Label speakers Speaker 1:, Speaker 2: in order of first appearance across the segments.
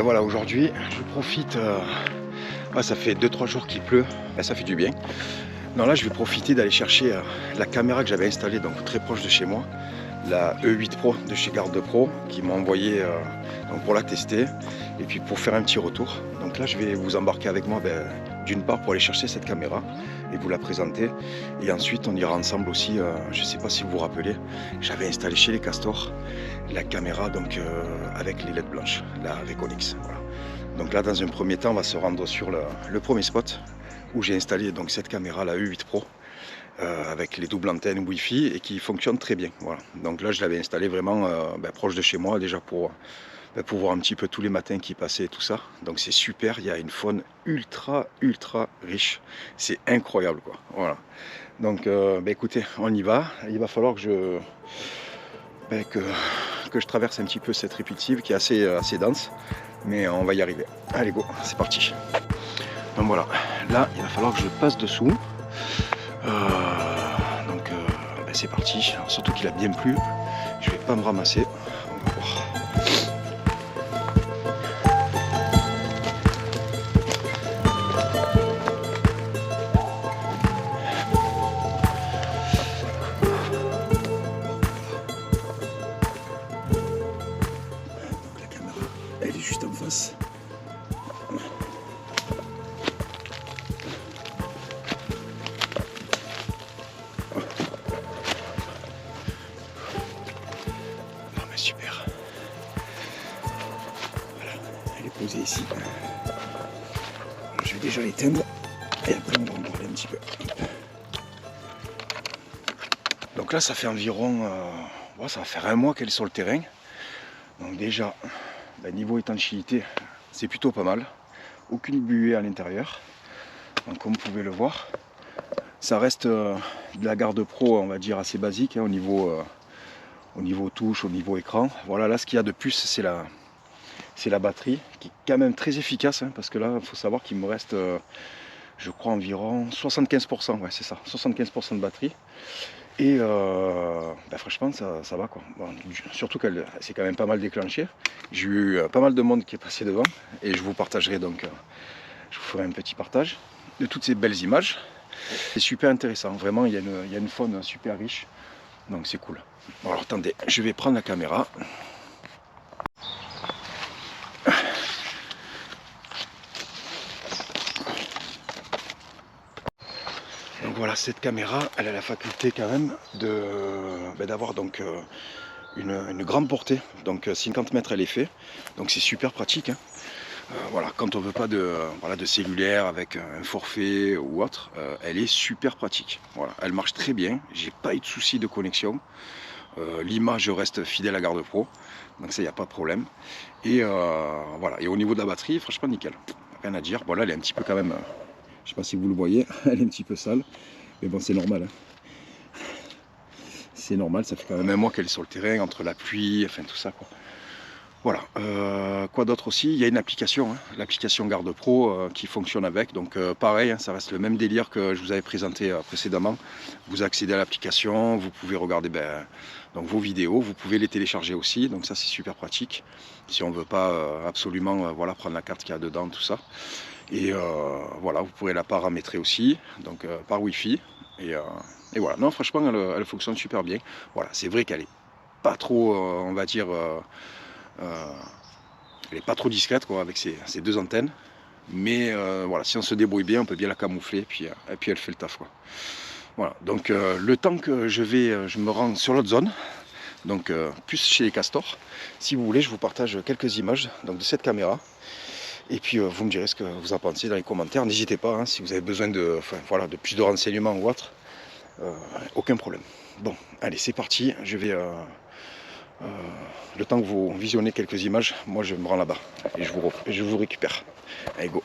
Speaker 1: voilà, aujourd'hui je profite, ça fait 2-3 jours qu'il pleut, ça fait du bien. Non, là je vais profiter d'aller chercher la caméra que j'avais installée donc très proche de chez moi, la E8 Pro de chez Garde Pro, qui m'a envoyé donc pour la tester et puis pour faire un petit retour. Donc là je vais vous embarquer avec moi d'une part pour aller chercher cette caméra et vous la présenter, et ensuite on ira ensemble aussi, je ne sais pas si vous vous rappelez, j'avais installé chez les Castors la caméra donc avec les LED blanches, la Reconix. Voilà. Donc là dans un premier temps on va se rendre sur le premier spot où j'ai installé donc cette caméra, la E8 Pro, avec les doubles antennes Wi-Fi et qui fonctionne très bien. Voilà. Donc là je l'avais installé vraiment proche de chez moi déjà pour voir un petit peu tous les matins qui passaient et tout ça. Donc c'est super, il y a une faune ultra riche, c'est incroyable quoi. Voilà. Donc écoutez, on y va. Il va falloir que je traverse un petit peu cette répétitive qui est assez dense, mais on va y arriver. Allez go, c'est parti. Donc voilà, là il va falloir que je passe dessous. C'est parti. Alors, surtout qu'il a bien plu, je vais pas me ramasser. On va voir. Donc la caméra, elle est juste en face. Super. Voilà, elle est posée ici. Je vais déjà l'éteindre et après on va en parler un petit peu. Donc là ça fait environ, ça va faire un mois qu'elle est sur le terrain. Donc déjà, niveau étanchéité, c'est plutôt pas mal. Aucune buée à l'intérieur. Donc comme vous pouvez le voir, ça reste de la Garde Pro, on va dire assez basique au niveau touche, au niveau écran. Voilà, là ce qu'il y a de plus c'est la batterie qui est quand même très efficace, parce que là il faut savoir qu'il me reste je crois environ 75%, ouais c'est ça, 75% de batterie. Et franchement ça va quoi. Bon, surtout qu'elle c'est quand même pas mal déclenché. J'ai eu pas mal de monde qui est passé devant et je vous partagerai donc, je vous ferai un petit partage de toutes ces belles images. C'est super intéressant, vraiment il y a une faune super riche. Donc c'est cool. Bon alors attendez, je vais prendre la caméra. Donc voilà, cette caméra, elle a la faculté quand même d'avoir donc une grande portée. Donc 50 mètres elle est fait. Donc c'est super pratique. Voilà, quand on veut pas de cellulaire avec un forfait ou autre, elle est super pratique. Voilà, elle marche très bien, j'ai pas eu de soucis de connexion. L'image reste fidèle à Garde Pro, donc ça y a pas de problème. Et voilà, et au niveau de la batterie, franchement nickel, rien à dire. Bon là elle est un petit peu quand même, je sais pas si vous le voyez, elle est un petit peu sale, mais bon c'est normal. C'est normal, ça fait quand même un mois qu'elle est sur le terrain, entre la pluie, enfin tout ça quoi. Voilà, quoi d'autre aussi, il y a une application, l'application Garde Pro qui fonctionne avec, donc pareil, ça reste le même délire que je vous avais présenté précédemment. Vous accédez à l'application, vous pouvez regarder donc vos vidéos, vous pouvez les télécharger aussi, donc ça c'est super pratique, si on ne veut pas absolument prendre la carte qu'il y a dedans, tout ça. Et voilà, vous pourrez la paramétrer aussi, donc par Wi-Fi, et voilà, non franchement elle fonctionne super bien. Voilà, c'est vrai qu'elle est pas trop, on va dire... elle n'est pas trop discrète quoi, avec ces deux antennes, mais voilà, si on se débrouille bien on peut bien la camoufler et puis elle fait le taf quoi. Voilà, donc le temps que je me rends sur l'autre zone, donc plus chez les Castors, si vous voulez je vous partage quelques images donc, de cette caméra, et puis vous me direz ce que vous en pensez dans les commentaires. N'hésitez pas si vous avez besoin de plus de renseignements ou autre, aucun problème. Bon allez c'est parti, je vais le temps que vous visionnez quelques images, moi je me rends là-bas et je vous récupère. Allez go.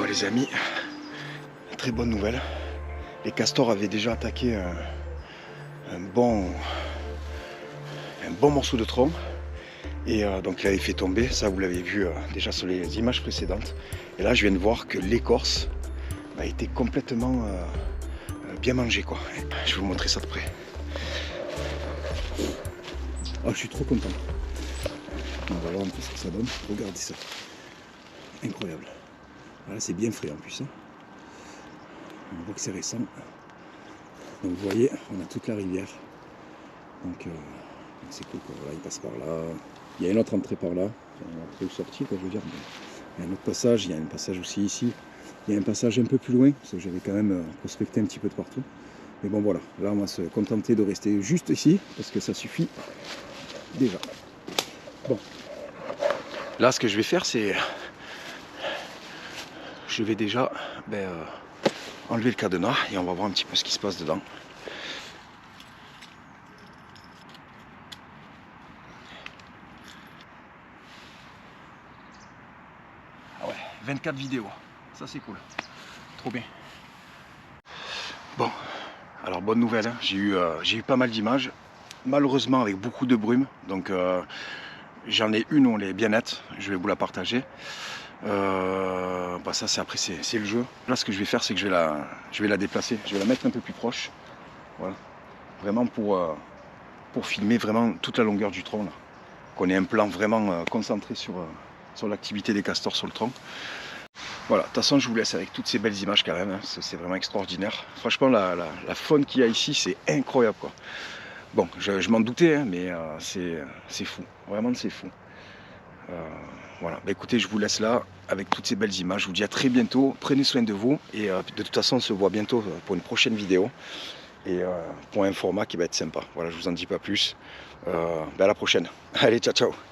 Speaker 1: Les amis, très bonne nouvelle. Les castors avaient déjà attaqué un bon morceau de tronc et donc il avait fait tomber, ça vous l'avez vu déjà sur les images précédentes. Et là je viens de voir que l'écorce a été complètement bien mangée quoi. Je vais vous montrer ça de près. Oh, je suis trop content. On va voir un peu ce que ça donne. Regardez ça. Incroyable. Là c'est bien frais en plus. Hein. On voit que c'est récent. Donc vous voyez, on a toute la rivière. Donc c'est cool quoi. Voilà, il passe par là. Il y a une autre entrée par là. Une autre sortie quoi, je veux dire. Il y a un autre passage, il y a un passage aussi ici. Il y a un passage un peu plus loin, parce que j'avais quand même prospecté un petit peu de partout. Mais bon voilà, là on va se contenter de rester juste ici, parce que ça suffit déjà. Bon. Là ce que je vais faire c'est... Je vais déjà enlever le cadenas et on va voir un petit peu ce qui se passe dedans. Ah ouais, 24 vidéos, ça c'est cool, trop bien. Bon, alors bonne nouvelle, hein. J'ai eu pas mal d'images, malheureusement avec beaucoup de brume, donc j'en ai une où elle est bien nette, je vais vous la partager. Ça c'est après c'est le jeu. Là ce que je vais faire c'est que je vais la déplacer, je vais la mettre un peu plus proche. Voilà. Vraiment pour filmer vraiment toute la longueur du tronc là. Qu'on ait un plan vraiment concentré sur l'activité des castors sur le tronc. Voilà, de toute façon je vous laisse avec toutes ces belles images quand même, hein. C'est vraiment extraordinaire. Franchement la faune qu'il y a ici c'est incroyable quoi. Bon, je m'en doutais, hein, mais c'est fou, vraiment c'est fou. Voilà, bah, écoutez, je vous laisse là avec toutes ces belles images. Je vous dis à très bientôt, prenez soin de vous et de toute façon on se voit bientôt pour une prochaine vidéo et pour un format qui va être sympa. Voilà, je vous en dis pas plus. Bah, à la prochaine. Allez, ciao ciao.